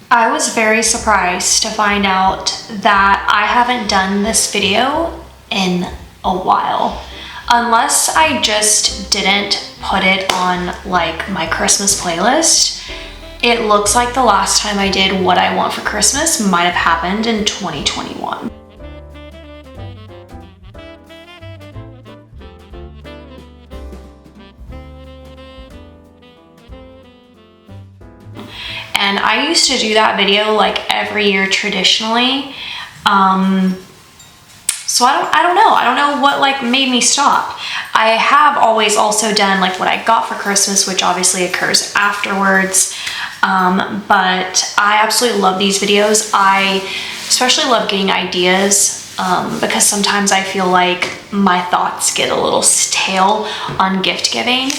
I was very surprised to find out that I haven't done this video in a while. Unless I just didn't put it on like my Christmas playlist, it looks like the last time I did what I want for Christmas might have happened in 2021. And I used to do that video like every year traditionally. So I don't know. I don't know what like made me stop. I have always also done like what I got for Christmas, which obviously occurs afterwards. But I absolutely love these videos. I especially love getting ideas because sometimes I feel like my thoughts get a little stale on gift giving.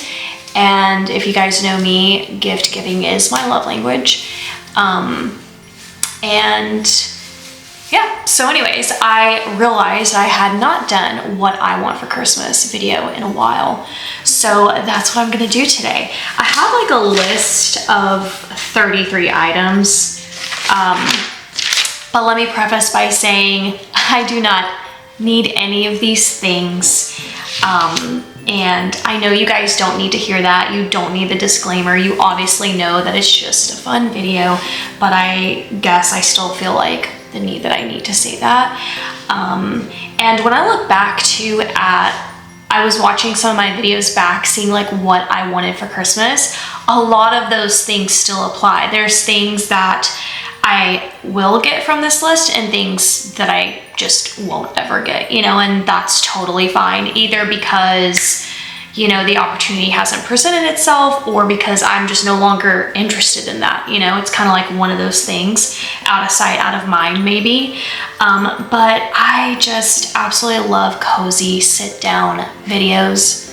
And if you guys know me, gift giving is my love language. And yeah, so anyways, I realized I had not done what I want for Christmas video in a while. So that's what I'm gonna do today. I have like a list of 33 items. But let me preface by saying I do not need any of these things. And I know you guys don't need to hear that. You don't need the disclaimer. You obviously know that it's just a fun video, but I guess I still feel like the need that I need to say that. And when I look back I was watching some of my videos back, seeing like what I wanted for Christmas, a lot of those things still apply. There's things that I will get from this list and things that I just won't ever get, you know, and that's totally fine, either because, you know, the opportunity hasn't presented itself or because I'm just no longer interested in that, you know. It's kind of like one of those things, out of sight, out of mind maybe. But I just absolutely love cozy sit down videos.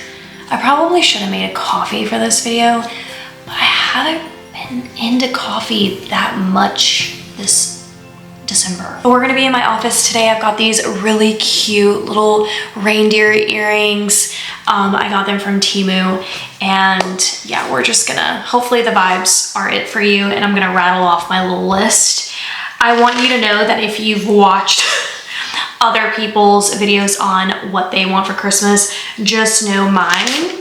I probably should have made a coffee for this video, but I haven't been into coffee that much this December. We're gonna be in my office today. I've got these really cute little reindeer earrings. I got them from Temu, and yeah, we're just gonna, hopefully the vibes are it for you, and I'm gonna rattle off my little list. I want you to know that if you've watched other people's videos on what they want for Christmas, just know mine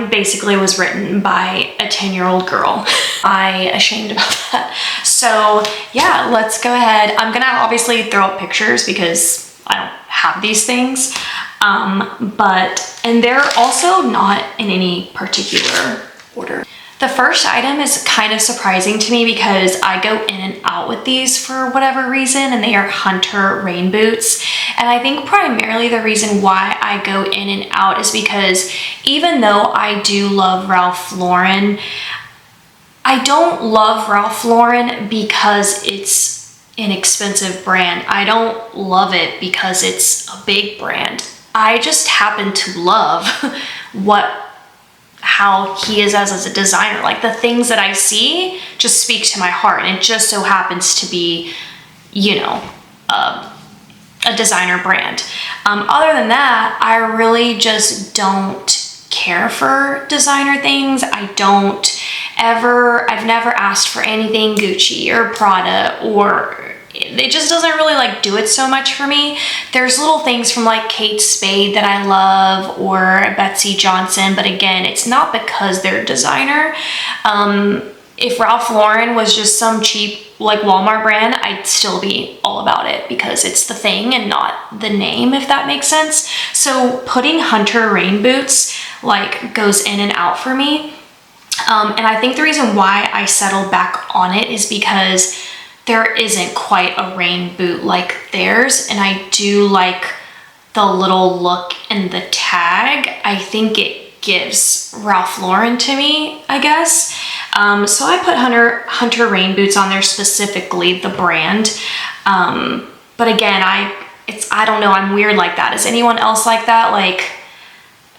basically was written by a 10-year-old girl. I'm ashamed about that. So yeah, let's go ahead. I'm gonna obviously throw up pictures because I don't have these things. And they're also not in any particular order. The first item is kind of surprising to me because I go in and out with these for whatever reason, and they are Hunter rain boots. And I think primarily the reason why I go in and out is because even though I do love Ralph Lauren, I don't love Ralph Lauren because it's an expensive brand. I don't love it because it's a big brand. I just happen to love how he is as a designer. Like the things that I see just speak to my heart, and it just so happens to be, you know, a designer brand. Other than that, I really just don't care for designer things. I've never asked for anything Gucci or Prada, or it just doesn't really like do it so much for me. There's little things from like Kate Spade that I love, or Betsy Johnson, but again, it's not because they're designer. If Ralph Lauren was just some cheap like Walmart brand, I'd still be all about it because it's the thing and not the name, if that makes sense. So putting Hunter rain boots like goes in and out for me. And I think the reason why I settled back on it is because there isn't quite a rain boot like theirs, and I do like the little look and the tag. I think it gives Ralph Lauren to me, I guess. So I put Hunter rain boots on there, specifically the brand. But again, I don't know, I'm weird like that. Is anyone else like that? Like,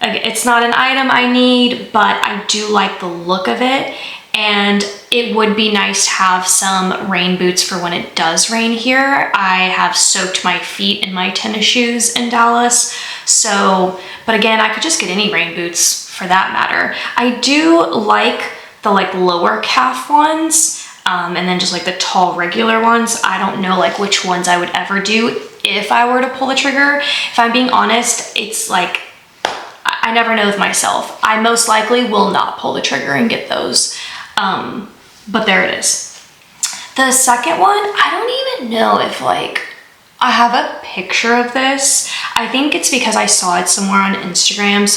it's not an item I need, but I do like the look of it. And it would be nice to have some rain boots for when it does rain here. I have soaked my feet in my tennis shoes in Dallas. So, but again, I could just get any rain boots for that matter. I do like the like lower calf ones. and then just like the tall regular ones. I don't know like which ones I would ever do if I were to pull the trigger. If I'm being honest, it's like, I never know with myself. I most likely will not pull the trigger and get those, but there it is. The second one, I don't even know if like, I have a picture of this. I think it's because I saw it somewhere on Instagram,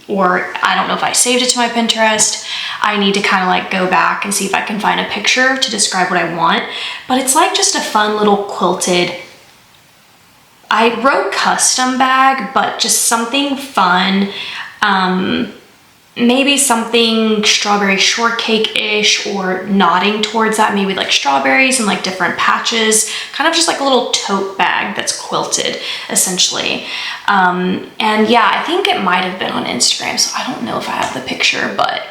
or I don't know if I saved it to my Pinterest. I need to kind of like go back and see if I can find a picture to describe what I want. But it's like just a fun little quilted, I wrote custom bag, but just something fun. Maybe something strawberry shortcake-ish or nodding towards that, maybe like strawberries and like different patches, kind of just like a little tote bag that's quilted essentially. And yeah, I think it might have been on Instagram, so I don't know if I have the picture, but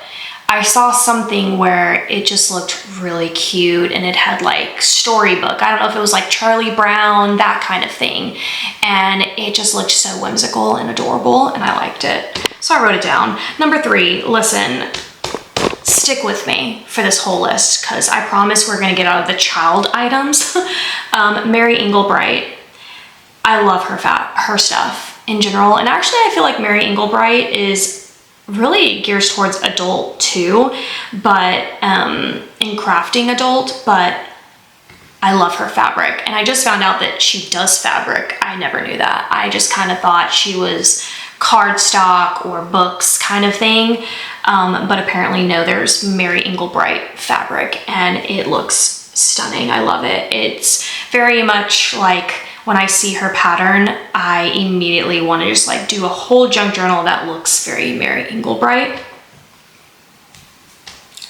I saw something where it just looked really cute and it had like storybook. I don't know if it was like Charlie Brown, that kind of thing. And it just looked so whimsical and adorable and I liked it. So I wrote it down. Number 3, listen, stick with me for this whole list because I promise we're gonna get out of the child items. Mary Englebright, I love her stuff in general. And actually I feel like Mary Englebright is really gears towards adult too, but in crafting adult, but I love her fabric. And I just found out that she does fabric. I never knew that. I just kind of thought she was cardstock or books kind of thing, but apparently no, there's Mary Englebright fabric and it looks stunning. I love it. It's very much like when I see her pattern, I immediately want to just like do a whole junk journal that looks very Mary Englebright.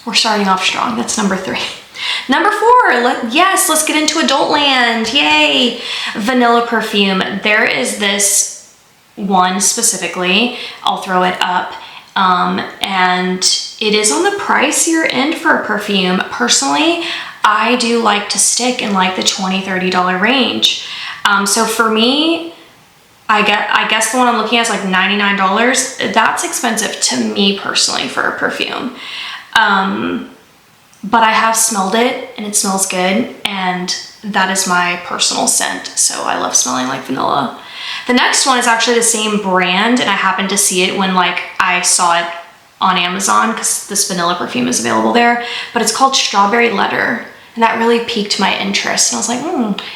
We're starting off strong. That's number 3. Number 4, let's get into adult land. Yay! Vanilla perfume. There is this one specifically, I'll throw it up, and it is on the pricier end for a perfume. Personally, I do like to stick in like the $20–$30 range. So for me, I guess the one I'm looking at is like $99. That's expensive to me personally for a perfume. But I have smelled it and it smells good, and that is my personal scent. So I love smelling like vanilla. The next one is actually the same brand, and I happened to see it when like I saw it on Amazon because this vanilla perfume is available there, but it's called Strawberry Letter. And that really piqued my interest. And I was like,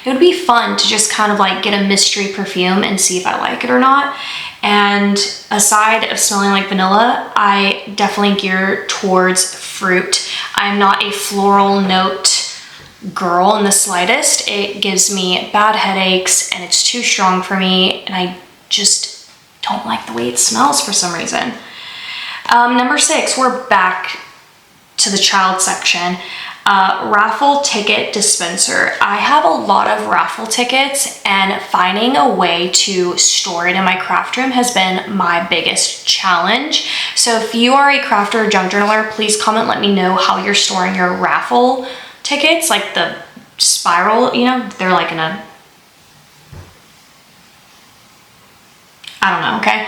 it would be fun to just kind of like get a mystery perfume and see if I like it or not. And aside of smelling like vanilla, I definitely gear towards fruit. I'm not a floral note girl in the slightest. It gives me bad headaches and it's too strong for me. And I just don't like the way it smells for some reason. Number 6, we're back to the child section. Raffle ticket dispenser. I have a lot of raffle tickets, and finding a way to store it in my craft room has been my biggest challenge. So if you are a crafter or junk journaler, please comment, let me know how you're storing your raffle tickets, like the spiral, you know, they're like in a, I don't know, okay?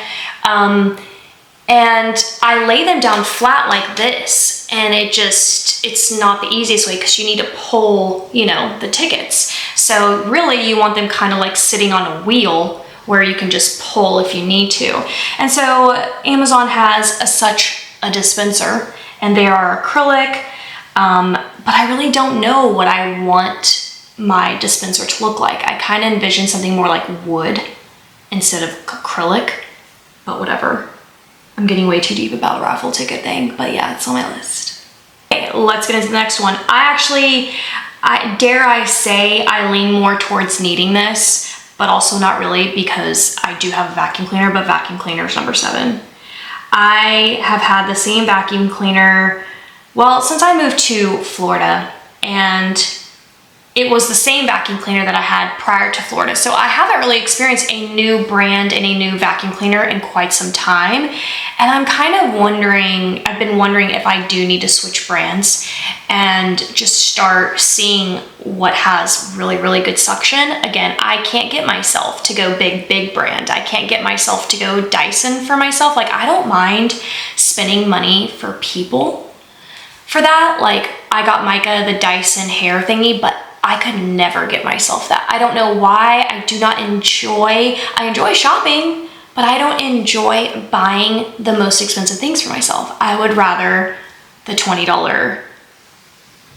And I lay them down flat like this, and it's not the easiest way because you need to pull, you know, the tickets. So really you want them kind of like sitting on a wheel where you can just pull if you need to. And so Amazon has such a dispenser, and they are acrylic, but I really don't know what I want my dispenser to look like. I kind of envision something more like wood instead of acrylic, but whatever. I'm getting way too deep about a raffle ticket thing, but yeah, it's on my list. Okay, let's get into the next one. Dare I say I lean more towards needing this, but also not really because I do have a vacuum cleaner, but vacuum cleaner is number 7. I have had the same vacuum cleaner, well, since I moved to Florida, and it was the same vacuum cleaner that I had prior to Florida. So I haven't really experienced a new brand and a new vacuum cleaner in quite some time. And I'm kind of wondering, I've been wondering if I do need to switch brands and just start seeing what has really, really good suction. Again, I can't get myself to go big brand. I can't get myself to go Dyson for myself. Like, I don't mind spending money for people for that. Like, I got Micah the Dyson hair thingy, but I could never get myself that. I don't know why. I enjoy shopping, but I don't enjoy buying the most expensive things for myself. I would rather the $20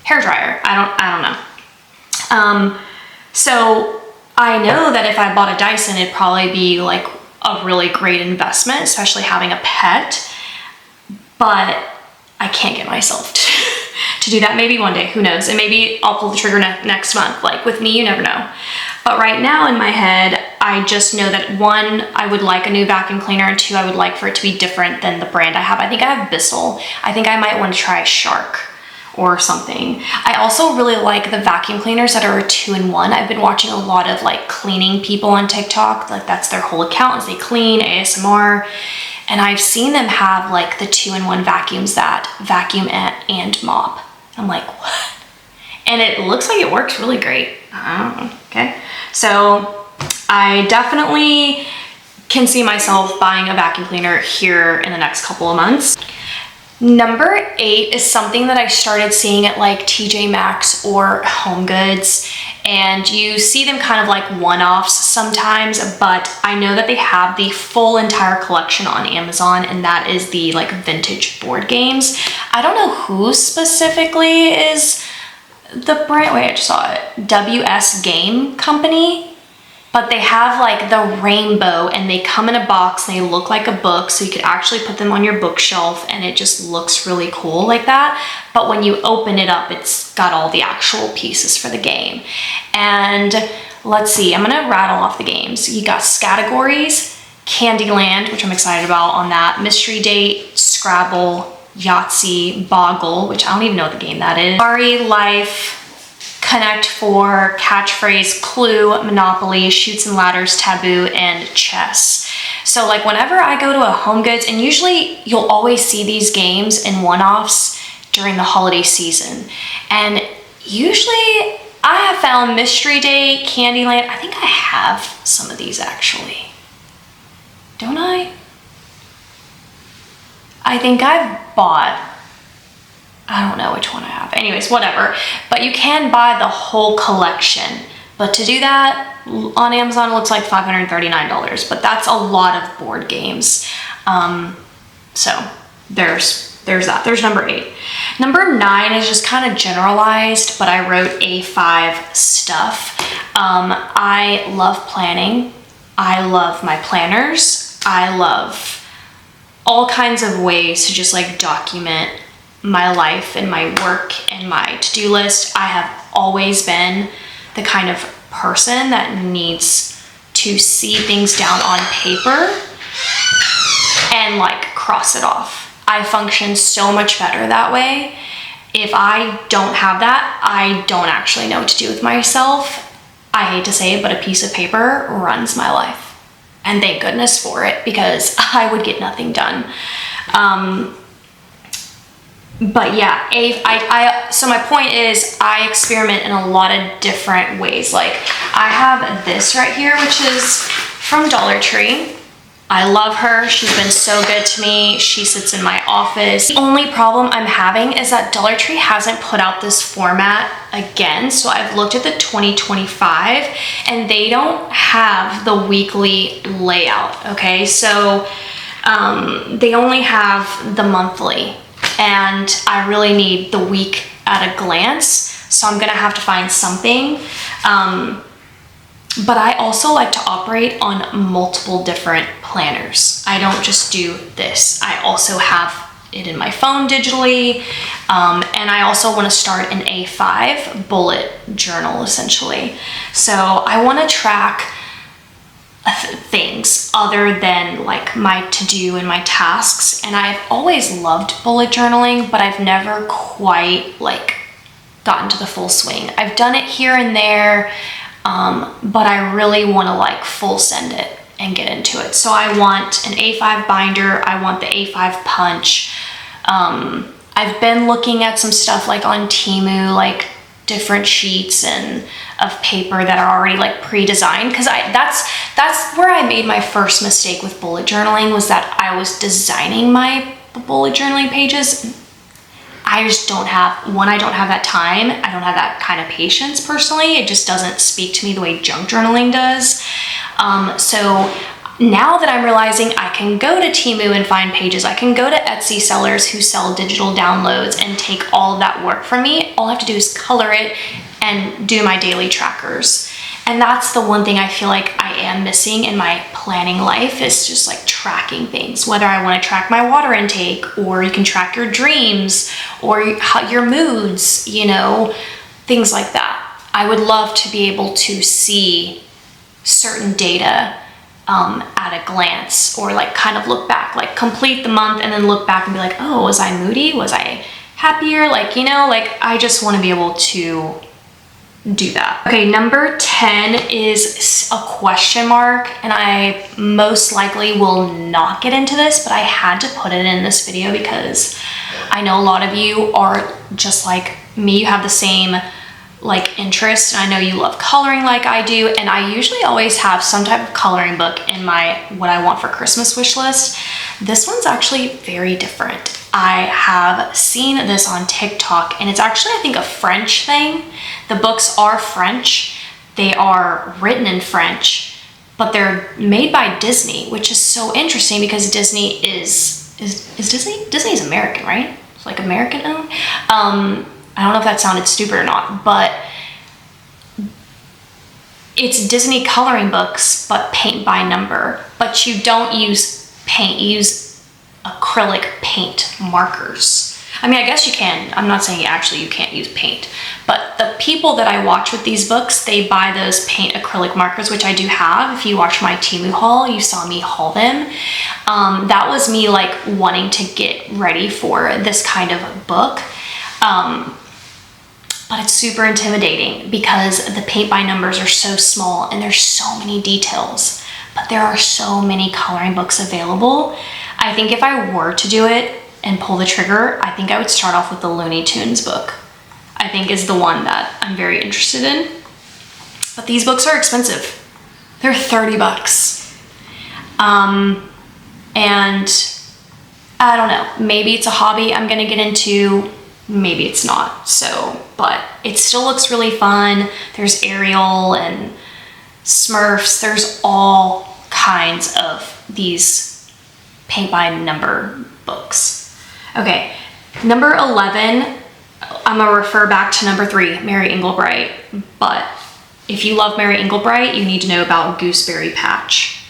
hair dryer. I don't know. So I know that if I bought a Dyson, it'd probably be like a really great investment, especially having a pet, but I can't get myself to do that. Maybe one day, who knows? And maybe I'll pull the trigger next month. Like with me, you never know. But right now in my head, I just know that one, I would like a new vacuum cleaner, and two, I would like for it to be different than the brand I have. I think I have Bissell. I think I might want to try Shark or something. I also really like the vacuum cleaners that are a 2-in-1. I've been watching a lot of like cleaning people on TikTok. Like that's their whole account, is they clean, ASMR. And I've seen them have like the 2-in-1 vacuums that vacuum and mop. I'm like, what? And it looks like it works really great. Okay. So I definitely can see myself buying a vacuum cleaner here in the next couple of months. Number 8 is something that I started seeing at like TJ Maxx or Home Goods, and you see them kind of like one-offs sometimes, but I know that they have the full entire collection on Amazon, and that is the like vintage board games. I don't know who specifically is the brand. Wait, I just saw it. WS Game Company. But they have like the rainbow, and they come in a box, and they look like a book, so you could actually put them on your bookshelf, and it just looks really cool like that. But when you open it up, it's got all the actual pieces for the game. And let's see, I'm gonna rattle off the games. You got Scattergories, Candyland, which I'm excited about on that, Mystery Date, Scrabble, Yahtzee, Boggle, which I don't even know what the game that is, Sorry Life, Connect 4, Catchphrase, Clue, Monopoly, Chutes and Ladders, Taboo, and Chess. So like whenever I go to a Home Goods, and usually you'll always see these games in one-offs during the holiday season. And usually I have found Mystery Date, Candyland. I think I have some of these actually. Don't I? I think I've bought, I don't know which one I have. Anyways, whatever. But you can buy the whole collection. But to do that on Amazon, it looks like $539. But that's a lot of board games. So there's that. There's number 8. Number 9 is just kind of generalized, but I wrote A5 stuff. I love planning. I love my planners. I love all kinds of ways to just like document my life and my work and my to-do list. I have always been the kind of person that needs to see things down on paper and like cross it off. I function so much better that way. If I don't have that, I don't actually know what to do with myself. I hate to say it, but a piece of paper runs my life. And thank goodness for it, because I would get nothing done. But yeah, so my point is I experiment in a lot of different ways. Like I have this right here, which is from Dollar Tree. I love her. She's been so good to me. She sits in my office. The only problem I'm having is that Dollar Tree hasn't put out this format again. So I've looked at the 2025 and they don't have the weekly layout. Okay, so they only have the monthly, and I really need the week at a glance. So I'm gonna have to find something. But I also like to operate on multiple different planners. I don't just do this. I also have it in my phone digitally. And I also want to start an A5 bullet journal essentially. So I want to track things other than like my to-do and my tasks. And I've always loved bullet journaling, but I've never quite like gotten to the full swing. I've done it here and there. But I really want to like full send it and get into it. So I want an A5 binder. I want the A5 punch. I've been looking at some stuff like on Temu, like different sheets and of paper that are already like pre-designed, because that's where I made my first mistake with bullet journaling, was that I was designing my bullet journaling pages. I I just don't have, one, I don't have that time. I don't have that kind of patience personally. It just doesn't speak to me the way junk journaling does. So now that I'm realizing I can go to Temu and find pages, I can go to Etsy sellers who sell digital downloads and take all of that work from me. All I have to do is color it and do my daily trackers. And that's the one thing I feel like I am missing in my planning life, is just like tracking things, whether I want to track my water intake, or you can track your dreams or your moods, you know, things like that. I would love to be able to see certain data at a glance, or like kind of look back, like complete the month and then look back and be like, oh, was I moody? Was I happier? Like, you know, like I just want to be able to do that. Okay, number 10 is a question mark, and I most likely will not get into this, but I had to put it in this video because I know a lot of you are just like me. You have the same like interest, and I know you love coloring like I do, and I usually always have some type of coloring book in my what I want for Christmas wish list. This one's actually very different. I have seen this on TikTok, and it's actually, I think, a French thing. The books are French. They are written in French, but they're made by Disney, which is so interesting because Disney is Disney? Disney is American, right? It's like American owned. I don't know if that sounded stupid or not, but it's Disney coloring books, but paint by number. But you don't use paint, you use acrylic paint markers. I mean, I guess you can. I'm not saying you can't use paint, but the people that I watch with these books, they buy those paint acrylic markers, which I do have. If you watch my Temu haul, you saw me haul them. That was me like wanting to get ready for this kind of book. But it's super intimidating because the paint by numbers are so small and there's so many details, but there are so many coloring books available. I think if I were to do it and pull the trigger, I think I would start off with the Looney Tunes book. I think is the one that I'm very interested in. But these books are expensive. They're 30 bucks. And I don't know, maybe it's a hobby I'm gonna get into, maybe it's not. So, but it still looks really fun. There's Ariel and Smurfs. There's all kinds of these paint by number books. Okay, number 11, I'm gonna refer back to number 3, Mary Englebright. But if you love Mary Englebright, you need to know about Gooseberry Patch.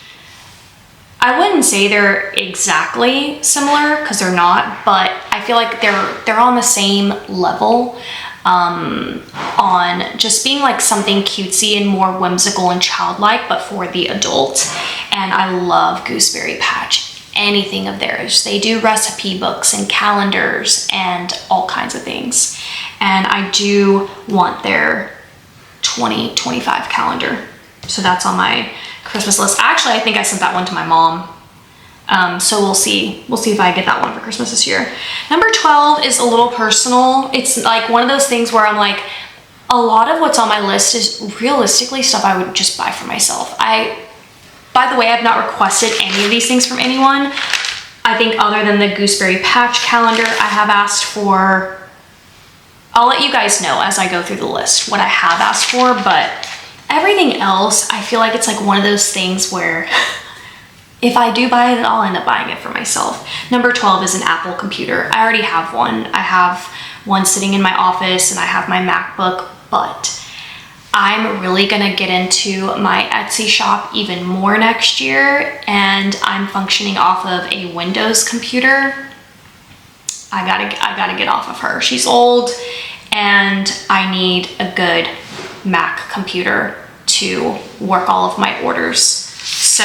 I wouldn't say they're exactly similar because they're not, but I feel like they're on the same level on just being like something cutesy and more whimsical and childlike, but for the adult. And I love Gooseberry Patch. Anything of theirs. They do recipe books and calendars and all kinds of things. And I do want their 2025 calendar. So that's on my Christmas list. Actually, I think I sent that one to my mom. So we'll see. We'll see if I get that one for Christmas this year. Number 12 is a little personal. It's like one of those things where I'm like, a lot of what's on my list is realistically stuff I would just buy for myself. By the way, I've not requested any of these things from anyone. I think other than the Gooseberry Patch calendar, I have asked for, I'll let you guys know as I go through the list what I have asked for, but everything else, I feel like it's like one of those things where if I do buy it, I'll end up buying it for myself. Number 12 is an Apple computer. I already have one. I have one sitting in my office and I have my MacBook, but I'm really gonna get into my Etsy shop even more next year, and I'm functioning off of a Windows computer. I gotta get off of her. She's old and I need a good Mac computer to work all of my orders. So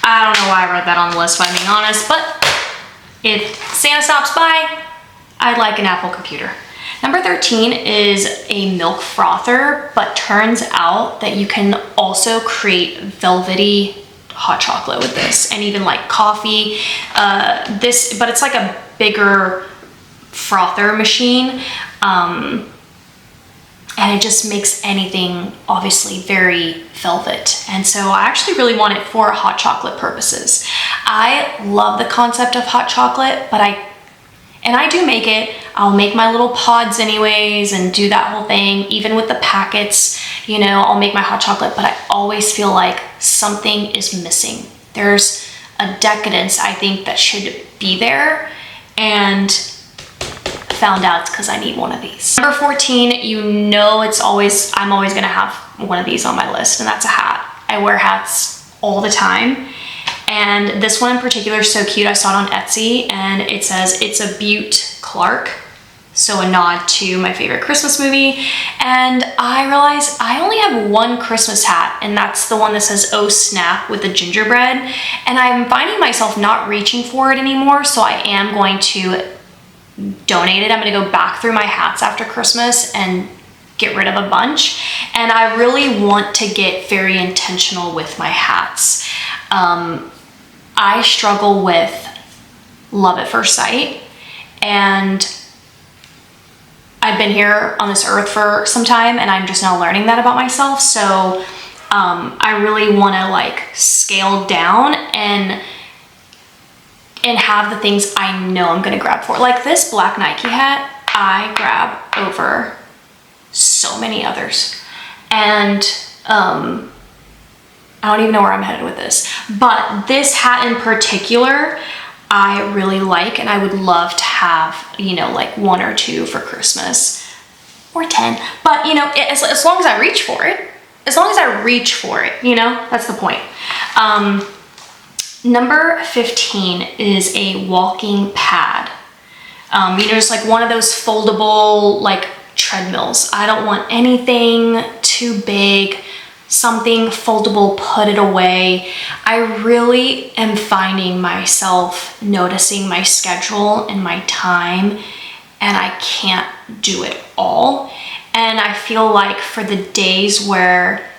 I don't know why I wrote that on the list, if I'm being honest, but if Santa stops by, I'd like an Apple computer. Number 13 is a milk frother, but turns out that you can also create velvety hot chocolate with this, and even like coffee. But it's like a bigger frother machine. And it just makes anything obviously very velvet. And so I actually really want it for hot chocolate purposes. I love the concept of hot chocolate, but I do make it. I'll make my little pods anyways and do that whole thing. Even with the packets, you know, I'll make my hot chocolate, but I always feel like something is missing. There's a decadence, I think, that should be there, and found out it's because I need one of these. Number 14, you know, I'm always gonna have one of these on my list, and that's a hat. I wear hats all the time, and this one in particular is so cute. I saw it on Etsy, and it says it's a Butte Clark, so a nod to my favorite Christmas movie. And I realized I only have one Christmas hat, and that's the one that says "Oh Snap" with the gingerbread, and I'm finding myself not reaching for it anymore, so I am going to donate it. I'm gonna go back through my hats after Christmas and get rid of a bunch, and I really want to get very intentional with my hats. I struggle with love at first sight, and I've been here on this earth for some time, and I'm just now learning that about myself. So I really want to like scale down and have the things I know I'm gonna grab for. Like this black Nike hat, I grab over so many others. And I don't even know where I'm headed with this, but this hat in particular, I really like, and I would love to have, you know, like 1 or 2 for Christmas, or 10, but you know, as long as I reach for it, you know, that's the point. Number 15 is a walking pad. You know, just like one of those foldable like treadmills. I don't want anything too big, something foldable, put it away. I really am finding myself noticing my schedule and my time, and I can't do it all. And I feel like for the days where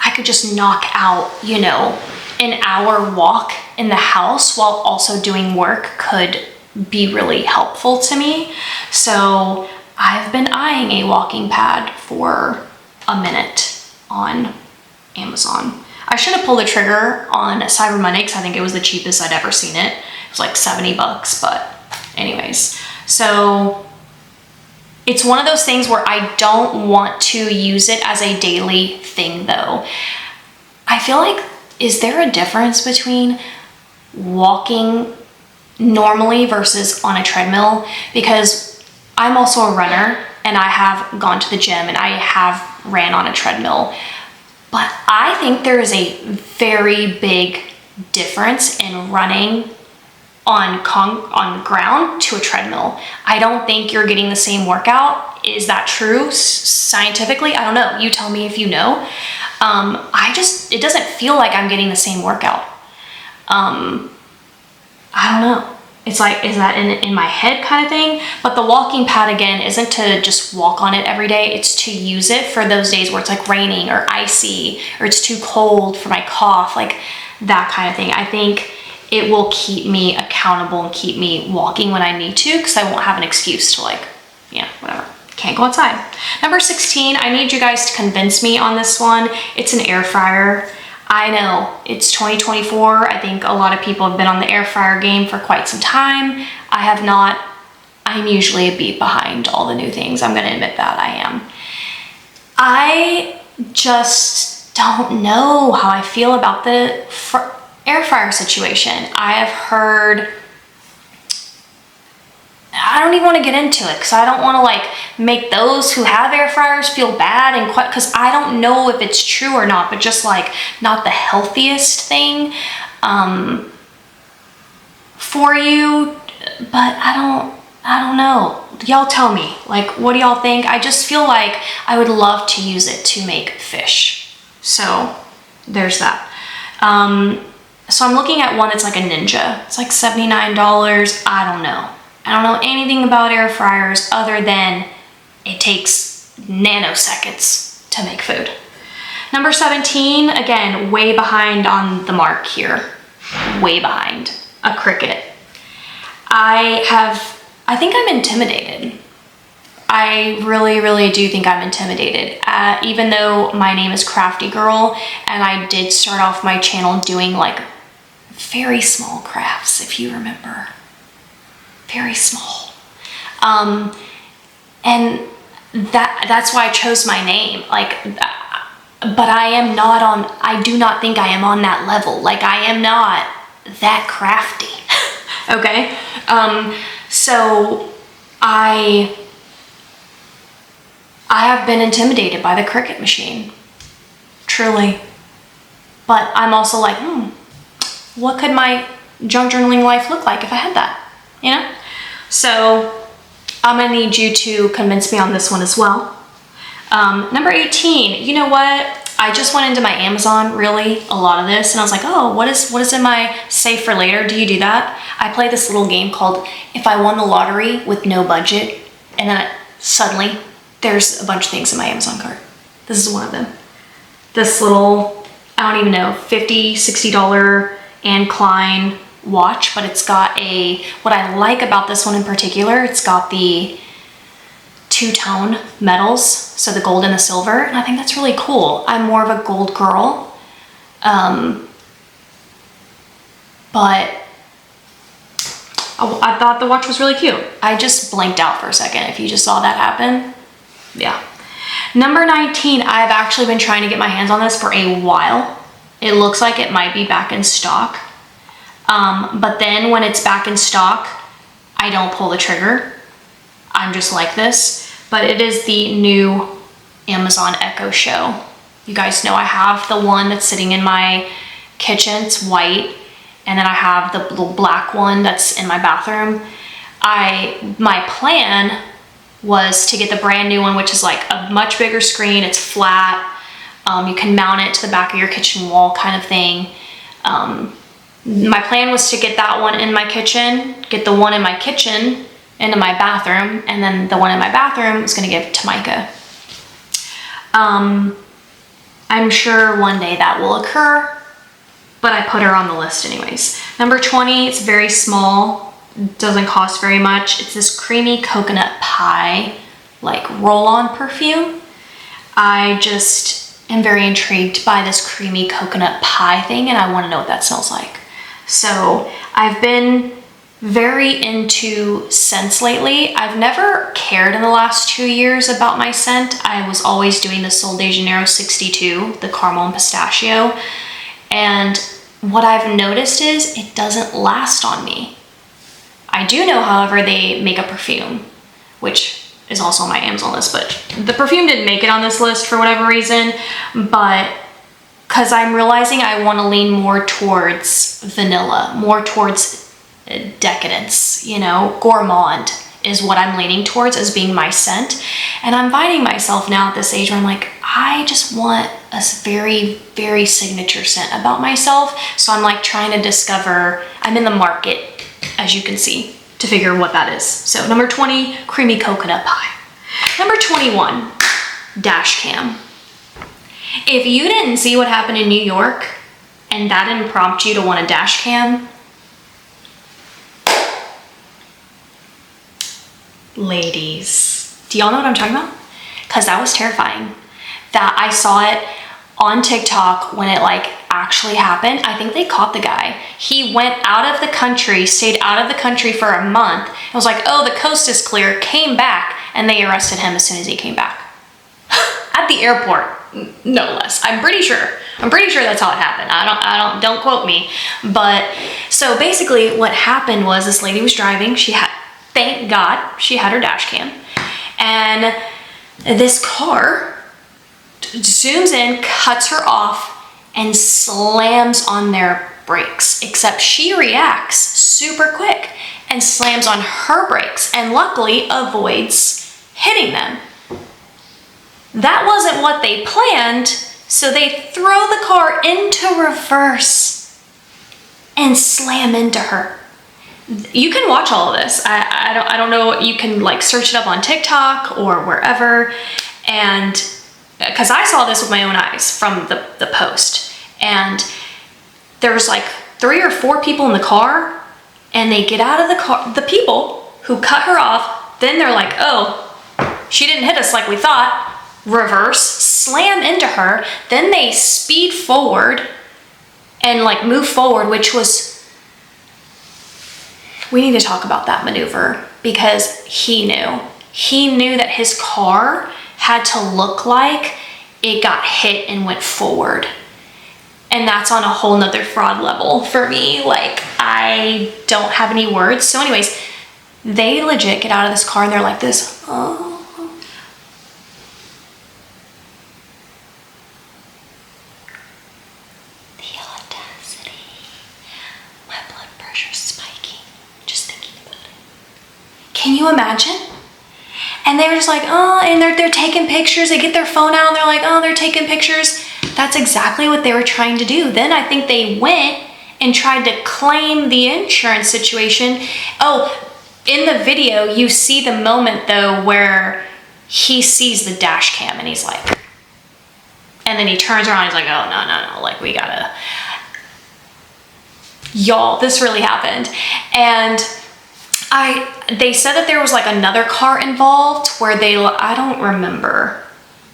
I could just knock out, you know, an hour walk in the house while also doing work could be really helpful to me. So I've been eyeing a walking pad for a minute on Amazon. I should have pulled the trigger on Cyber Monday because I think it was the cheapest I'd ever seen it. It was like 70 bucks, but anyways. So it's one of those things where I don't want to use it as a daily thing though. I feel like, is there a difference between walking normally versus on a treadmill? Because I'm also a runner, and I have gone to the gym and I have ran on a treadmill, but I think there is a very big difference in running on ground to a treadmill. I don't think you're getting the same workout. Is that true scientifically? I don't know. You tell me if you know. It doesn't feel like I'm getting the same workout. I don't know. It's like, is that in my head kind of thing? But the walking pad, again, isn't to just walk on it every day. It's to use it for those days where it's like raining or icy, or it's too cold for my cough, like that kind of thing. I think it will keep me accountable and keep me walking when I need to, because I won't have an excuse to like, yeah, whatever. Can't go outside. Number 16, I need you guys to convince me on this one. It's an air fryer. I know it's 2024. I think a lot of people have been on the air fryer game for quite some time. I have not. I'm usually a beat behind all the new things. I'm going to admit that I am. I just don't know how I feel about the air fryer situation. I have heard, I don't even want to get into it because I don't want to like make those who have air fryers feel bad, and because I don't know if it's true or not, but just like not the healthiest thing for you. But I don't know. Y'all tell me, like, what do y'all think? I just feel like I would love to use it to make fish. So there's that. So I'm looking at one that's like a Ninja. It's like $79. I don't know. I don't know anything about air fryers other than it takes nanoseconds to make food. Number 17, again, way behind on the mark here. Way behind. A Cricut. I think I'm intimidated. I really, really do think I'm intimidated. Even though my name is CraftyGirl, and I did start off my channel doing like very small crafts, if you remember. Very small. And that's why I chose my name. Like, but I do not think I am on that level. Like, I am not that crafty. Okay? So I have been intimidated by the Cricut machine. Truly. But I'm also like, what could my junk journaling life look like if I had that? You know? So I'm gonna need you to convince me on this one as well. Number 18, you know what? I just went into my Amazon, really, a lot of this, and I was like, oh, what is in my save for later? Do you do that? I play this little game called If I Won the Lottery with No Budget, and then suddenly there's a bunch of things in my Amazon cart. This is one of them. This little, I don't even know, $50, $60 Anne Klein watch, but it's got what I like about this one in particular, it's got the two-tone metals, so the gold and the silver, and I think that's really cool. I'm more of a gold girl, but I thought the watch was really cute. I just blanked out for a second if you just saw that happen. Yeah. Number 19, I've actually been trying to get my hands on this for a while. It looks like it might be back in stock, but then when it's back in stock, I don't pull the trigger. I'm just like this. But it is the new Amazon Echo Show. You guys know I have the one that's sitting in my kitchen, it's white, and then I have the little black one that's in my bathroom. My plan was to get the brand new one, which is like a much bigger screen, it's flat, you can mount it to the back of your kitchen wall kind of thing. My plan was to get that one in my kitchen, get the one in my kitchen into my bathroom, and then the one in my bathroom is gonna give to Micah. I'm sure one day that will occur, but I put her on the list anyways. Number 20, it's very small, doesn't cost very much. It's this creamy coconut pie, like roll-on perfume. I just am very intrigued by this creamy coconut pie thing, and I wanna know what that smells like. So I've been very into scents lately. I've never cared in the last 2 years about my scent. I was always doing the Sol de Janeiro 62, the caramel and pistachio. And what I've noticed is it doesn't last on me. I do know, however, they make a perfume, which is also on my Amazon list, but the perfume didn't make it on this list for whatever reason, but because I'm realizing I want to lean more towards vanilla, more towards decadence, you know, gourmand is what I'm leaning towards as being my scent. And I'm finding myself now at this age where I'm like, I just want a very, very signature scent about myself. So I'm like trying to discover, I'm in the market, as you can see, to figure what that is. So number 20, creamy coconut pie. Number 21, dash cam. If you didn't see what happened in New York and that didn't prompt you to want a dash cam, ladies, do y'all know what I'm talking about? Because that was terrifying. That I saw it on TikTok when it like actually happened. I think they caught the guy. He went out of the country, stayed out of the country for a month. It was like, oh, the coast is clear, came back, and they arrested him as soon as he came back. At the airport, no less. I'm pretty sure that's how it happened. Don't quote me. But so basically what happened was this lady was driving. Thank God she had her dash cam, and this car zooms in, cuts her off, and slams on their brakes, except she reacts super quick and slams on her brakes and luckily avoids hitting them. That wasn't what they planned, so they throw the car into reverse and slam into her. You can watch all of this. I don't know, you can like search it up on TikTok or wherever, and because I saw this with my own eyes from the post, and there was like 3 or 4 people in the car, and they get out of the car, the people who cut her off, then they're like, oh, she didn't hit us like we thought, reverse, slam into her, then they speed forward and like move forward, which was, we need to talk about that maneuver. because he knew. He knew that his car had to look like it got hit and went forward. And that's on a whole nother fraud level for me. Like, I don't have any words. So anyways, they legit get out of this car and they're like this, oh. The audacity. My blood pressure's spiking just thinking about it. Can you imagine? And they were just like, oh, and they're taking pictures. They get their phone out and they're like, oh, they're taking pictures. That's exactly what they were trying to do. Then I think they went and tried to claim the insurance situation. Oh, in the video, you see the moment though where he sees the dash cam and he's like, and then he turns around, he's like, oh, no, like we gotta, y'all, this really happened. And they said that there was like another car involved where I don't remember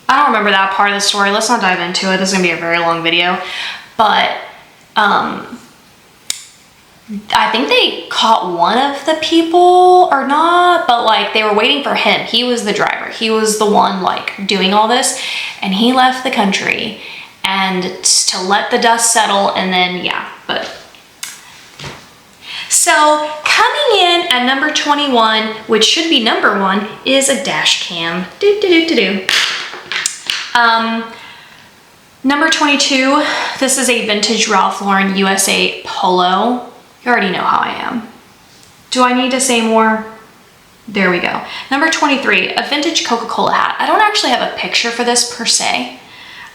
that part of the story. Let's not dive into it. This is gonna be a very long video, but I think they caught one of the people or not, but like they were waiting for him. He was the driver. He was the one like doing all this, and he left the country and to let the dust settle, and then yeah, but. So coming in at number 21, which should be number 1, is a dash cam. Number 22, this is a vintage Ralph Lauren USA polo. You already know how I am. Do I need to say more? There we go. Number 23, a vintage Coca-Cola hat. I don't actually have a picture for this per se,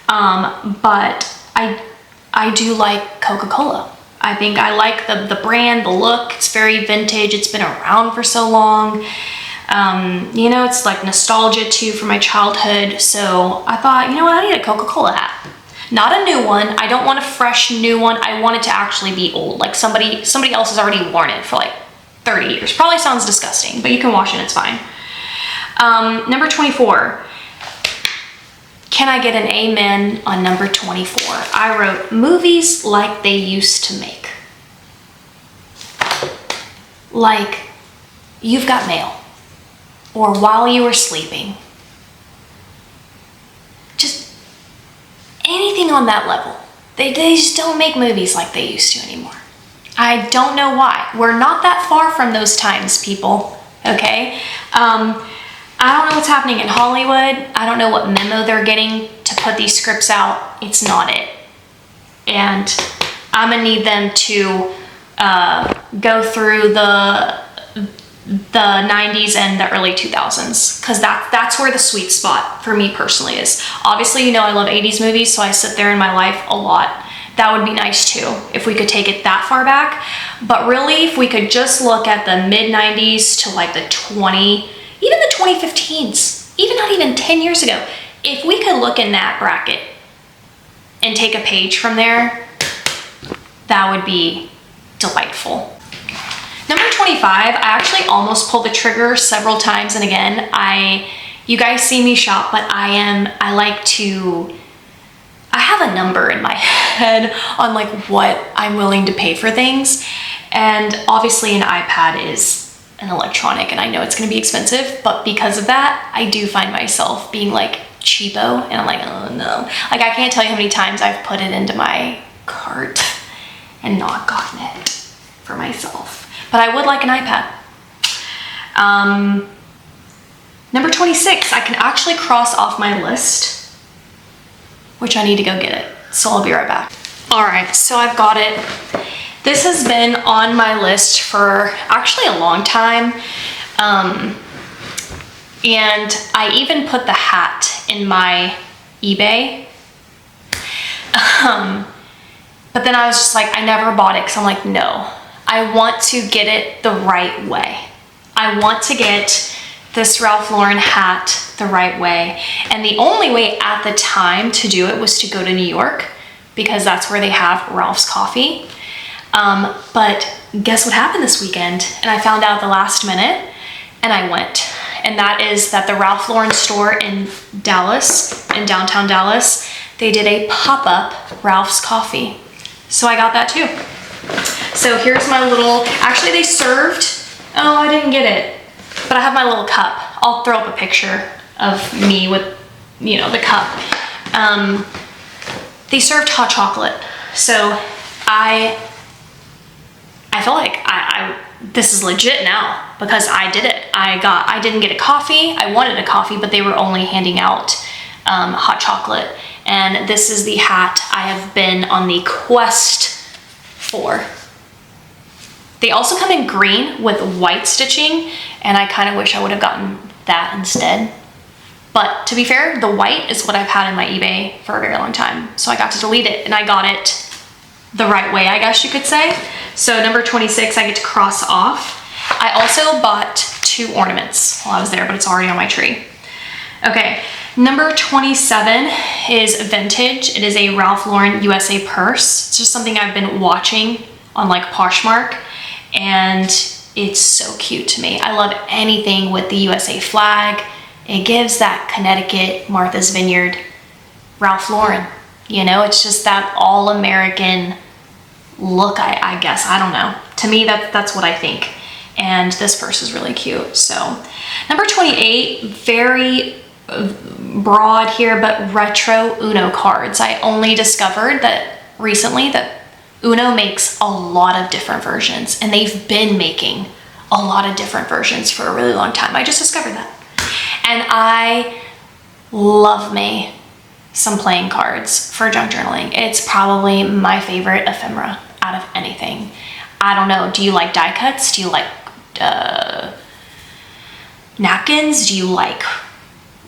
but I do like Coca-Cola. I think I like the brand, the look. It's very vintage. It's been around for so long. You know, it's like nostalgia too for my childhood. So I thought, you know what, I need a Coca-Cola hat. Not a new one. I don't want a fresh new one. I want it to actually be old. Like somebody else has already worn it for like 30 years. Probably sounds disgusting, but you can wash it, it's fine. Number 24. Can I get an amen on number 24? I wrote movies like they used to make. Like You've Got Mail or While You Were Sleeping. Just anything on that level. They just don't make movies like they used to anymore. I don't know why. We're not that far from those times, people, okay? I don't know what's happening in Hollywood. I don't know what memo they're getting to put these scripts out. It's not it. And I'm gonna need them to go through the 90s and the early 2000s, because that's where the sweet spot for me personally is. Obviously, you know I love 80s movies, so I sit there in my life a lot. That would be nice too, if we could take it that far back. But really, if we could just look at the mid 90s to like even the 2015s, even not even 10 years ago, if we could look in that bracket and take a page from there, that would be delightful. Number 25, I actually almost pulled the trigger several times, and again, you guys see me shop, but I have a number in my head on like what I'm willing to pay for things, and obviously an iPad is an electronic, and I know it's gonna be expensive, but because of that, I do find myself being like cheapo, and I'm like, oh no. Like, I can't tell you how many times I've put it into my cart and not gotten it for myself. But I would like an iPad. Number 26, I can actually cross off my list, which I need to go get it. So I'll be right back. All right, so I've got it. This has been on my list for actually a long time. And I even put the hat in my eBay. But then I was just like, I never bought it because I'm like, no, I want to get it the right way. I want to get this Ralph Lauren hat the right way. And the only way at the time to do it was to go to New York, because that's where they have Ralph's coffee. But guess what happened this weekend? And I found out at the last minute, and I went. And that is that the Ralph Lauren store in Dallas, in downtown Dallas, they did a pop-up Ralph's coffee. So I got that too. So here's my little, actually they served, oh, I didn't get it. but I have my little cup. I'll throw up a picture of me with, you know, the cup. They served hot chocolate. So I feel like this is legit now because I did it. I didn't get a coffee. I wanted a coffee, but they were only handing out hot chocolate. And this is the hat I have been on the quest for. They also come in green with white stitching, and I kind of wish I would have gotten that instead. But to be fair, the white is what I've had in my eBay for a very long time. So I got to delete it, and I got it the right way, I guess you could say. So number 26, I get to cross off. I also bought 2 ornaments while I was there, but it's already on my tree. Okay, number 27 is vintage. It is a Ralph Lauren USA purse. It's just something I've been watching on like Poshmark, and it's so cute to me. I love anything with the USA flag. It gives that Connecticut, Martha's Vineyard, Ralph Lauren. You know, it's just that all-American look, I guess. I don't know. To me, that's what I think. And this purse is really cute. So number 28, very broad here, but retro Uno cards. I only discovered that recently that Uno makes a lot of different versions, and they've been making a lot of different versions for a really long time. I just discovered that. And I love me some playing cards for junk journaling. It's probably my favorite ephemera out of anything. I don't know, do you like die cuts? Do you like napkins? Do you like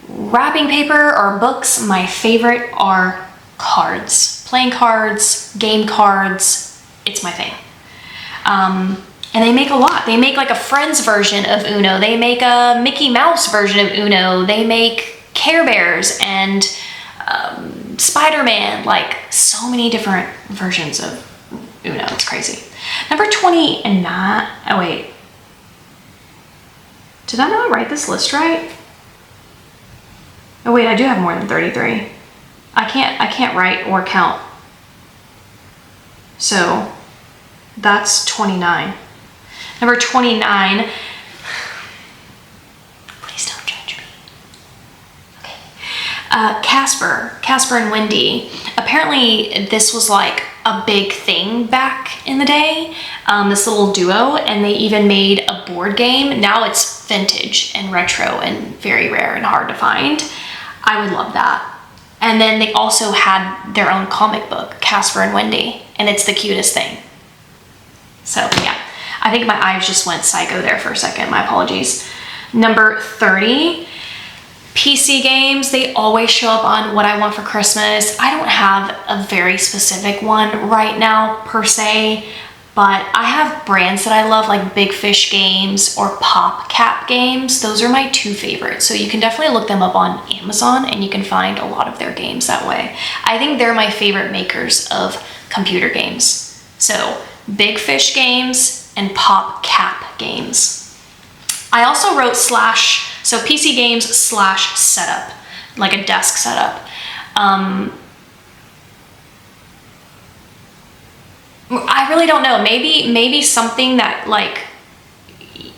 wrapping paper or books? My favorite are cards. Playing cards, game cards, it's my thing. And they make a lot. They make like a Friends version of Uno. They make a Mickey Mouse version of Uno. They make Care Bears and Spider-Man, like so many different versions of Uno. It's crazy. Number 29, oh wait. Did I not write this list right? Oh wait, I do have more than 33. I can't write or count. So that's 29. Number 29, please don't judge me. Okay. Casper and Wendy. Apparently this was like a big thing back in the day, this little duo, and they even made a board game. Now it's vintage and retro and very rare and hard to find. I would love that. And then they also had their own comic book, Casper and Wendy, and it's the cutest thing. So yeah. I think my eyes just went psycho there for a second. My apologies. Number 30, PC games. They always show up on what I want for Christmas. I don't have a very specific one right now per se, but I have brands that I love like Big Fish Games or PopCap Games. Those are my 2 favorites. So you can definitely look them up on Amazon and you can find a lot of their games that way. I think they're my favorite makers of computer games. So Big Fish Games and PopCap Games. I also wrote so PC games / setup, like a desk setup. I really don't know. Maybe something that like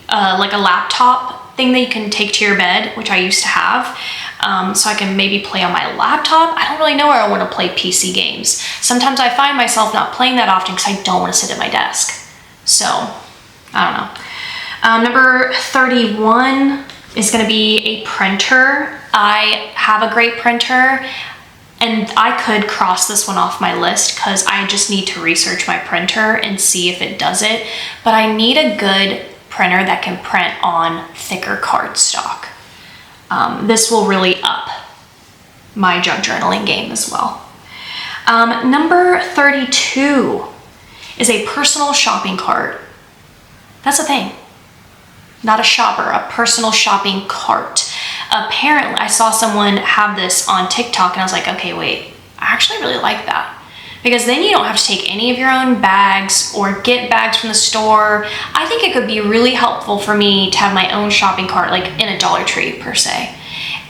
a laptop thing that you can take to your bed, which I used to have. So I can maybe play on my laptop. I don't really know where I want to play PC games. Sometimes I find myself not playing that often because I don't want to sit at my desk. So, I don't know. Number 31 is going to be a printer. I have a great printer, and I could cross this one off my list because I just need to research my printer and see if it does it. But I need a good printer that can print on thicker cardstock. This will really up my junk journaling game as well. Number 32 is a personal shopping cart. That's a thing. Not a shopper, a personal shopping cart. Apparently, I saw someone have this on TikTok and I was like, okay, wait, I actually really like that. Because then you don't have to take any of your own bags or get bags from the store. I think it could be really helpful for me to have my own shopping cart, like in a Dollar Tree per se.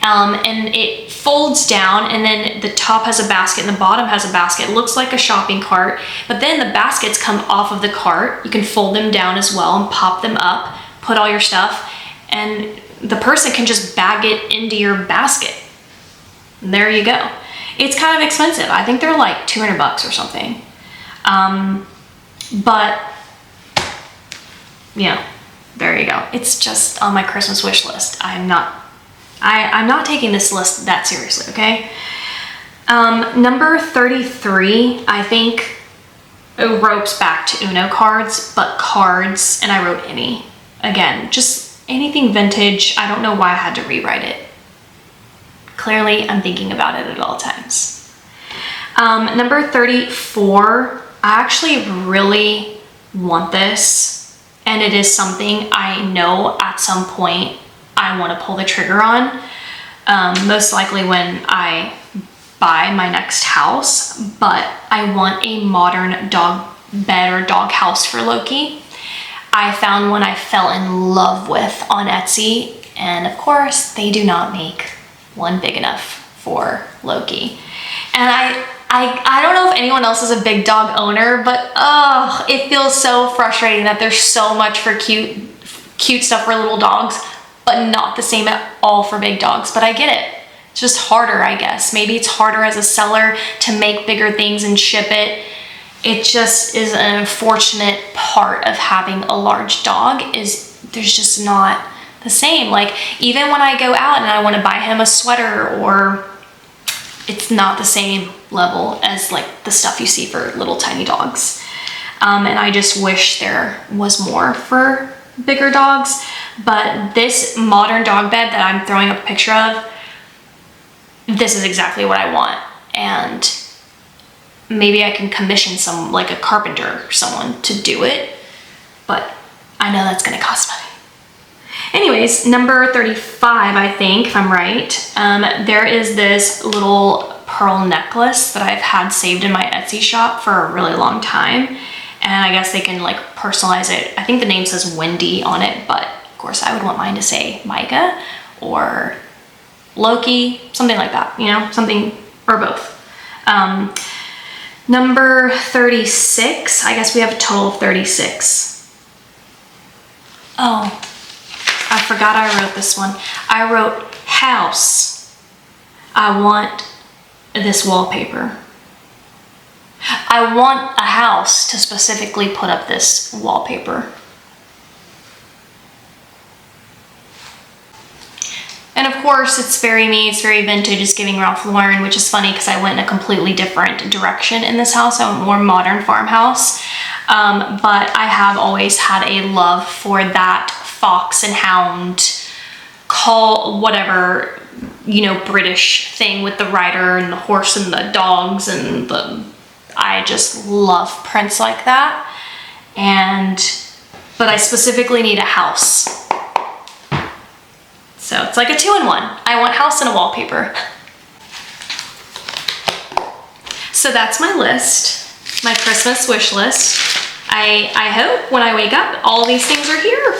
And it folds down, and then the top has a basket and the bottom has a basket. It looks like a shopping cart, but then the baskets come off of the cart. You can fold them down as well and pop them up, put all your stuff. and the person can just bag it into your basket. And there you go. It's kind of expensive. I think they're like 200 bucks or something. But yeah, there you go. It's just on my Christmas wish list. I'm not taking this list that seriously, okay? Number 33, I think it ropes back to Uno cards, but cards, and I wrote any. Again, just anything vintage. I don't know why I had to rewrite it. Clearly, I'm thinking about it at all times. Number 34, I actually really want this, and it is something I know at some point I want to pull the trigger on, most likely when I buy my next house, but I want a modern dog bed or dog house for Loki. I found one I fell in love with on Etsy, and of course they do not make one big enough for Loki. And I don't know if anyone else is a big dog owner, but oh, it feels so frustrating that there's so much for cute stuff for little dogs, but not the same at all for big dogs. But I get it. It's just harder, I guess. Maybe it's harder as a seller to make bigger things and ship it. It just is an unfortunate part of having a large dog, is there's just not the same. Like, even when I go out and I want to buy him a sweater, or it's not the same level as like the stuff you see for little tiny dogs. And I just wish there was more for bigger dogs. But this modern dog bed that I'm throwing up a picture of, this is exactly what I want. And maybe I can commission some, like a carpenter or someone to do it, but I know that's gonna cost money. Anyways, number 35, I think, if I'm right, there is this little pearl necklace that I've had saved in my Etsy shop for a really long time. And I guess they can like personalize it. I think the name says Wendy on it, but of course I would want mine to say Micah or Loki, something like that, you know, something, or both. Number 36, I guess we have a total of 36. Oh, I forgot I wrote this one. I wrote house. I want this wallpaper. I want a house to specifically put up this wallpaper. And of course, it's very me, it's very vintage, it's giving Ralph Lauren, which is funny because I went in a completely different direction in this house. I went more modern farmhouse. But I have always had a love for that fox and hound, call whatever, you know, British thing with the rider and the horse and the dogs and I just love prints like that. But I specifically need a house. So it's like a 2-in-1. I want house and a wallpaper. So that's my list, my Christmas wish list. I hope when I wake up, all these things are here.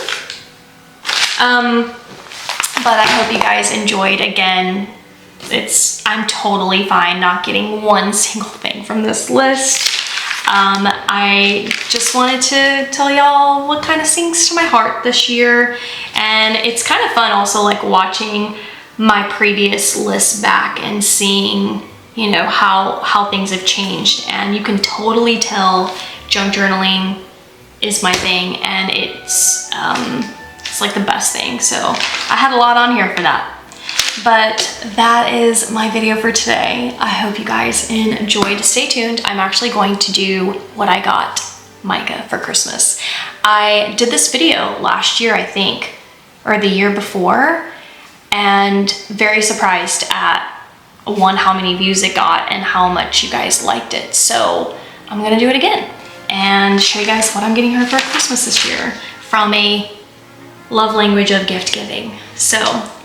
But I hope you guys enjoyed. Again, I'm totally fine not getting one single thing from this list. I just wanted to tell y'all what kind of sings to my heart this year. And it's kind of fun also, like watching my previous list back and seeing, you know, how things have changed. And you can totally tell junk journaling is my thing, and it's like the best thing. So I had a lot on here for that. But that is my video for today. I hope you guys enjoyed. Stay tuned. I'm actually going to do what I got Micah for Christmas. I did this video last year, I think, or the year before, and very surprised at one, how many views it got and how much you guys liked it. So I'm gonna do it again and show you guys what I'm getting her for Christmas this year from a love language of gift giving. So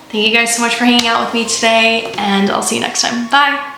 thank you guys so much for hanging out with me today, and I'll see you next time. Bye.